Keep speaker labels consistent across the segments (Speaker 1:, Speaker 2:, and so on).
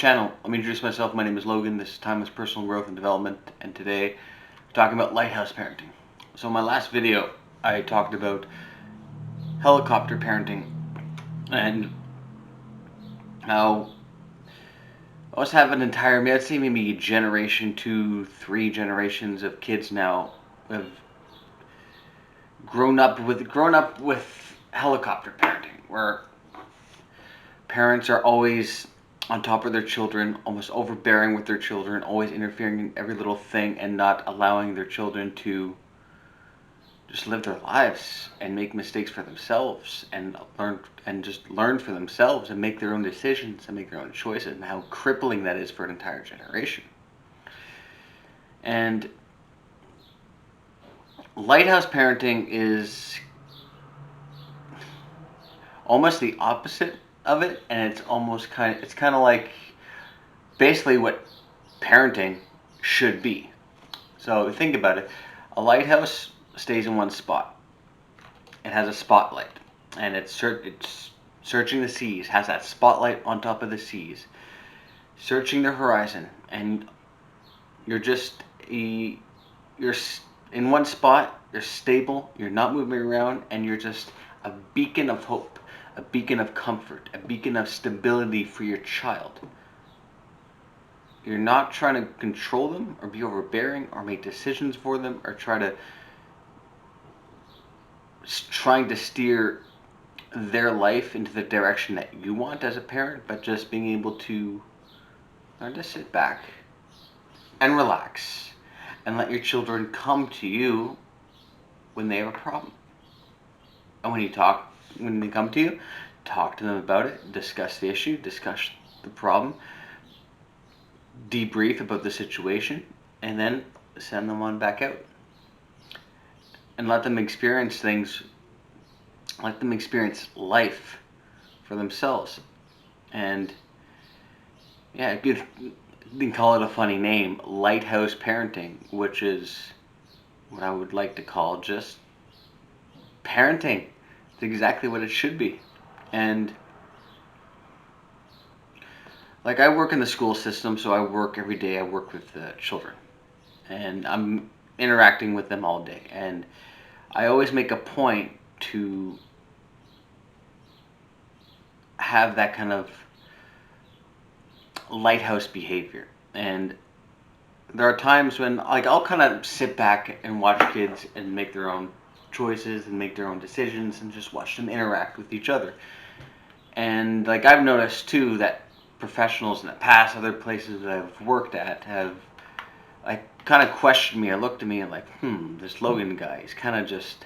Speaker 1: channel. Let me introduce myself. My name is Logan. This is Timeless Personal Growth and Development, and today we're talking about lighthouse parenting. So in my last video, I talked about helicopter parenting and how I almost have an entire, I'd say maybe generation, 2, 3 generations of kids now have grown up with helicopter parenting, where parents are always on top of their children, almost overbearing with their children, always interfering in every little thing and not allowing their children to just live their lives and make mistakes for themselves and learn for themselves and make their own decisions and make their own choices, and how crippling that is for an entire generation. And lighthouse parenting is almost the opposite of it, and it's kind of like basically what parenting should be. So think about it. A lighthouse stays in one spot. It has a spotlight, and it's searching the seas, has that spotlight on top of the seas, searching the horizon, and you're in one spot, you're stable, you're not moving around, and you're just a beacon of hope, a beacon of comfort, a beacon of stability for your child. You're not trying to control them or be overbearing or make decisions for them or trying to steer their life into the direction that you want as a parent, but just being able to learn to sit back and relax and let your children come to you when they have a problem. And when they come to you, talk to them about it, discuss the issue, discuss the problem, debrief about the situation, and then send them on back out. And let them experience things, let them experience life for themselves. And yeah, you can call it a funny name, lighthouse parenting, which is what I would like to call just parenting. It's exactly what it should be. And like, I work in the school system, so I work every day. I work with children, and I'm interacting with them all day. And I always make a point to have that kind of lighthouse behavior. And there are times when, like, I'll kind of sit back and watch kids and make their own choices and make their own decisions and just watch them interact with each other. And like, I've noticed too that professionals in the past, other places that I've worked at, have like kind of questioned me or looked at me and like, this Logan guy, he's kind of just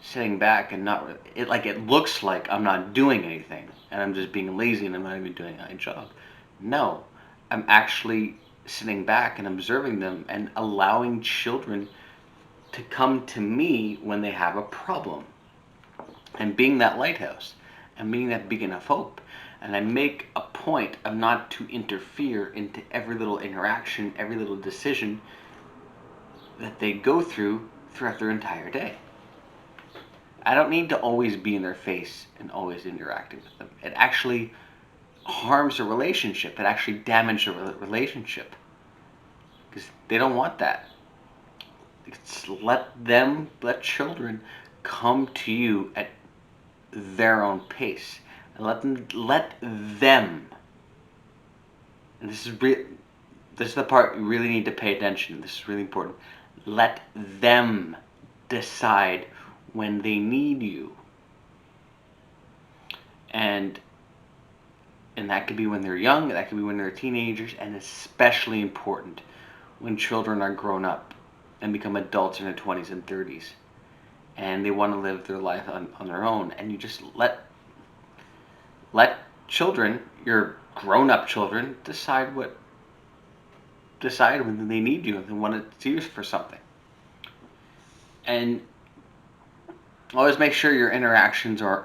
Speaker 1: sitting back and it looks like I'm not doing anything and I'm just being lazy and I'm not even doing my job. No, I'm actually sitting back and observing them and allowing children to come to me when they have a problem, and being that lighthouse and being that beacon of hope. And I make a point of not to interfere into every little interaction, every little decision that they go throughout their entire day. I don't need to always be in their face and always interacting with them. It actually harms a relationship. It actually damages a relationship, because they don't want that. Let children come to you at their own pace, and let them, and this is the part you really need to pay attention. This is really important. Let them decide when they need you, and that could be when they're young, that could be when they're teenagers, and especially important when children are grown up and become adults in their 20s and 30s, and they want to live their life on their own. And you just let children, your grown-up children, decide when they need you and they want to see you for something. And always make sure your interactions are,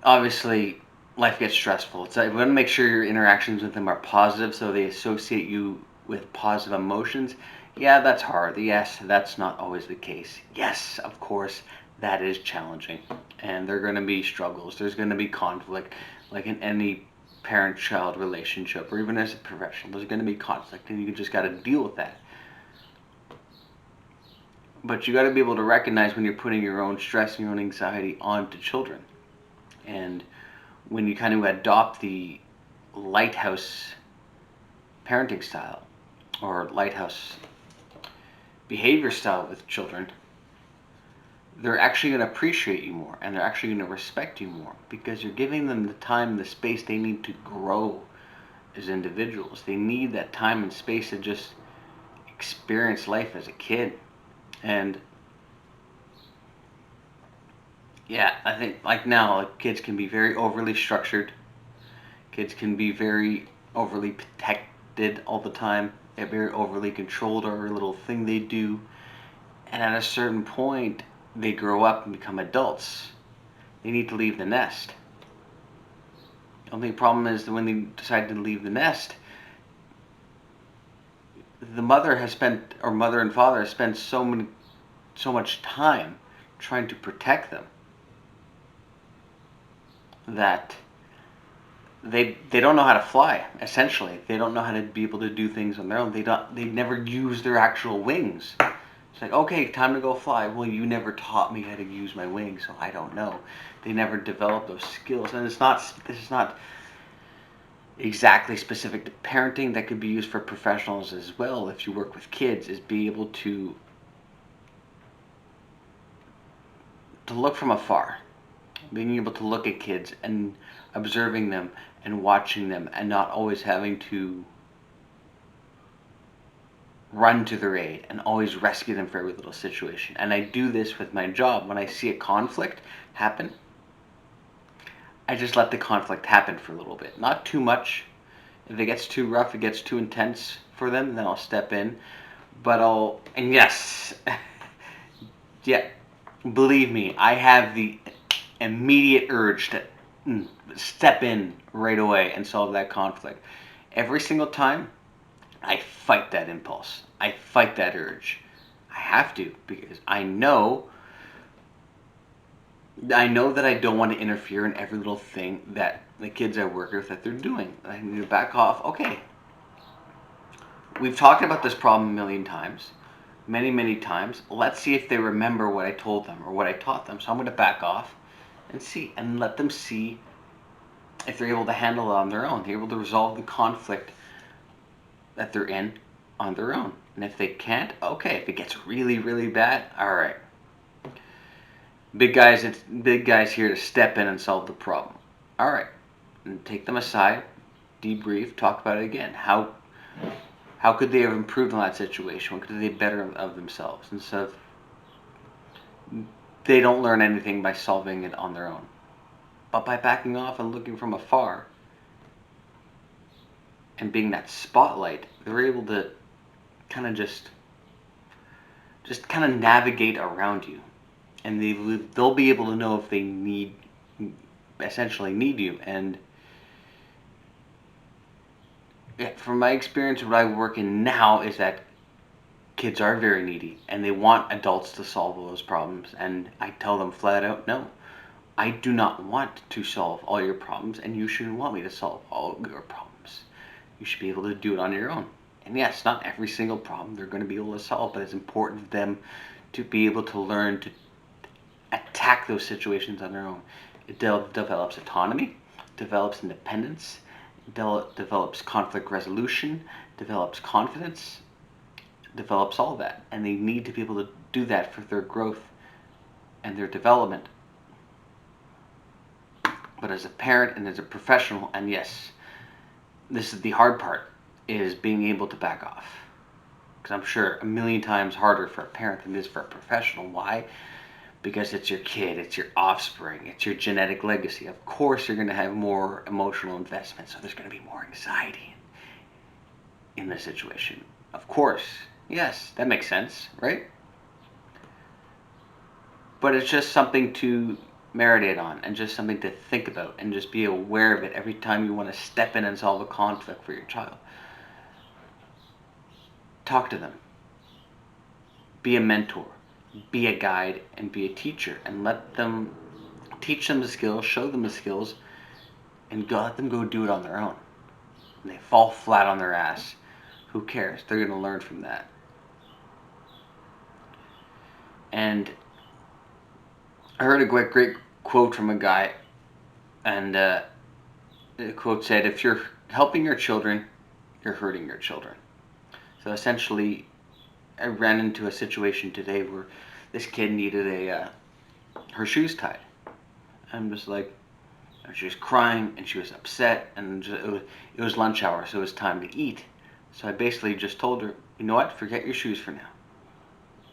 Speaker 1: obviously life gets stressful. You want to make sure your interactions with them are positive, so they associate you with positive emotions. Yeah, that's hard. Yes, that's not always the case. Yes, of course, that is challenging. And there are going to be struggles. There's going to be conflict, like in any parent-child relationship, or even as a professional, there's going to be conflict, and you just got to deal with that. But you got to be able to recognize when you're putting your own stress and your own anxiety onto children. And when you kind of adopt the Lighthouse parenting style, or Lighthouse behavior style with children, they're actually going to appreciate you more, and they're actually going to respect you more, because you're giving them the time and the space they need to grow as individuals. They need that time and space to just experience life as a kid. And yeah, I think like now, like, kids can be very overly structured. Kids can be very overly protected all the time. They're very overly controlled over every little thing they do. And at a certain point, they grow up and become adults. They need to leave the nest. The only problem is that when they decide to leave the nest, the mother and father has spent so much time trying to protect them that they don't know how to fly. Essentially, they don't know how to be able to do things on their own. They never use their actual wings. It's like, okay, time to go fly. Well, you never taught me how to use my wings, so I don't know. They never developed those skills, and this is not exactly specific to parenting. That could be used for professionals as well. If you work with kids, is be able to look from afar, being able to look at kids and observing them and watching them, and not always having to run to their aid and always rescue them for every little situation. And I do this with my job. When I see a conflict happen, I just let the conflict happen for a little bit. Not too much. If it gets too rough, it gets too intense for them, then I'll step in. And yes, yeah, believe me, I have the immediate urge to step in right away and solve that conflict. Every single time, I fight that impulse. I fight that urge. I have to, because I know that I don't want to interfere in every little thing that the kids I work with that they're doing. I need to back off. Okay. We've talked about this problem a million times. Many times. Let's see if they remember what I told them or what I taught them. So I'm going to back off and let them see if they're able to handle it on their own. They're able to resolve the conflict that they're in on their own. And if they can't, okay. If it gets really, really bad, all right. Big guys here to step in and solve the problem. All right. And take them aside, debrief, talk about it again. How could they have improved on that situation? What could they better of themselves? Instead of, they don't learn anything by solving it on their own. But by backing off and looking from afar and being that spotlight, they're able to kind of just kind of navigate around you. And they'll be able to know if they essentially need you. And from my experience, what I work in now is that kids are very needy and they want adults to solve all those problems. And I tell them flat out, no, I do not want to solve all your problems, and you shouldn't want me to solve all your problems. You should be able to do it on your own. And yes, not every single problem they're going to be able to solve, but it's important for them to be able to learn to attack those situations on their own. It develops autonomy, develops independence, develops conflict resolution, develops confidence, develops all that. And they need to be able to do that for their growth and their development. But as a parent and as a professional, and yes, this is the hard part, is being able to back off. Because I'm sure a million times harder for a parent than it is for a professional. Why? Because it's your kid, it's your offspring, it's your genetic legacy. Of course you're going to have more emotional investment, so there's going to be more anxiety in the situation. Of course. Yes, that makes sense, right? But it's just something to marinate on, and just something to think about, and just be aware of it every time you want to step in and solve a conflict for your child. Talk to them. Be a mentor. Be a guide, and be a teacher, and let them teach them the skills, show them the skills, and let them go do it on their own. And they fall flat on their ass. Who cares? They're going to learn from that. And I heard a great quote from a guy, and the quote said, "If you're helping your children, you're hurting your children." So essentially, I ran into a situation today where this kid needed her shoes tied. I'm just like, she was crying and she was upset, and it was lunch hour, so it was time to eat. So I basically just told her, you know what, forget your shoes for now.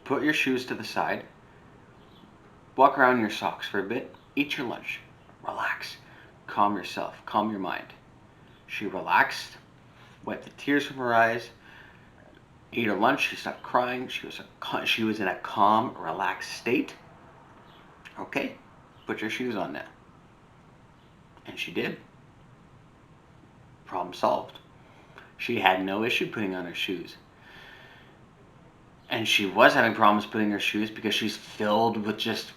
Speaker 1: Put your shoes to the side, walk around in your socks for a bit, eat your lunch, relax, calm yourself, calm your mind. She relaxed, wiped the tears from her eyes, ate her lunch, she stopped crying, she was in a calm, relaxed state. Okay, put your shoes on now. And she did. Problem solved. She had no issue putting on her shoes. And she was having problems putting her shoes because she's filled with just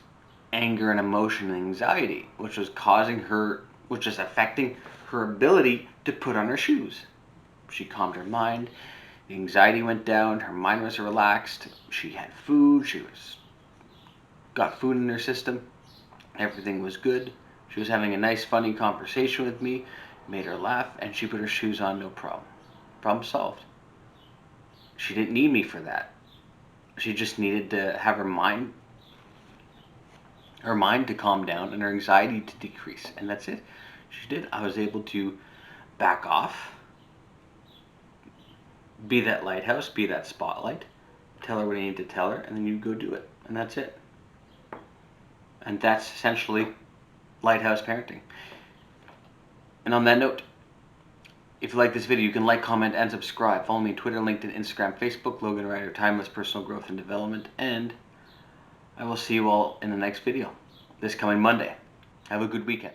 Speaker 1: anger and emotion and anxiety, which was affecting her ability to put on her shoes. She calmed her mind, the anxiety went down, her mind was relaxed, she had food, got food in her system, everything was good. She was having a nice funny conversation with me, made her laugh, and she put her shoes on, no problem. Problem solved. She didn't need me for that. She just needed to have her mind to calm down and her anxiety to decrease, and that's it. She did. I was able to back off, be that lighthouse, be that spotlight, tell her what I need to tell her, and then you go do it, and that's it. And that's essentially lighthouse parenting. And on that note, if you like this video, you can like, comment, and subscribe. Follow me on Twitter, LinkedIn, Instagram, Facebook, Logan Ryder, Timeless Personal Growth and Development, and I will see you all in the next video this coming Monday. Have a good weekend.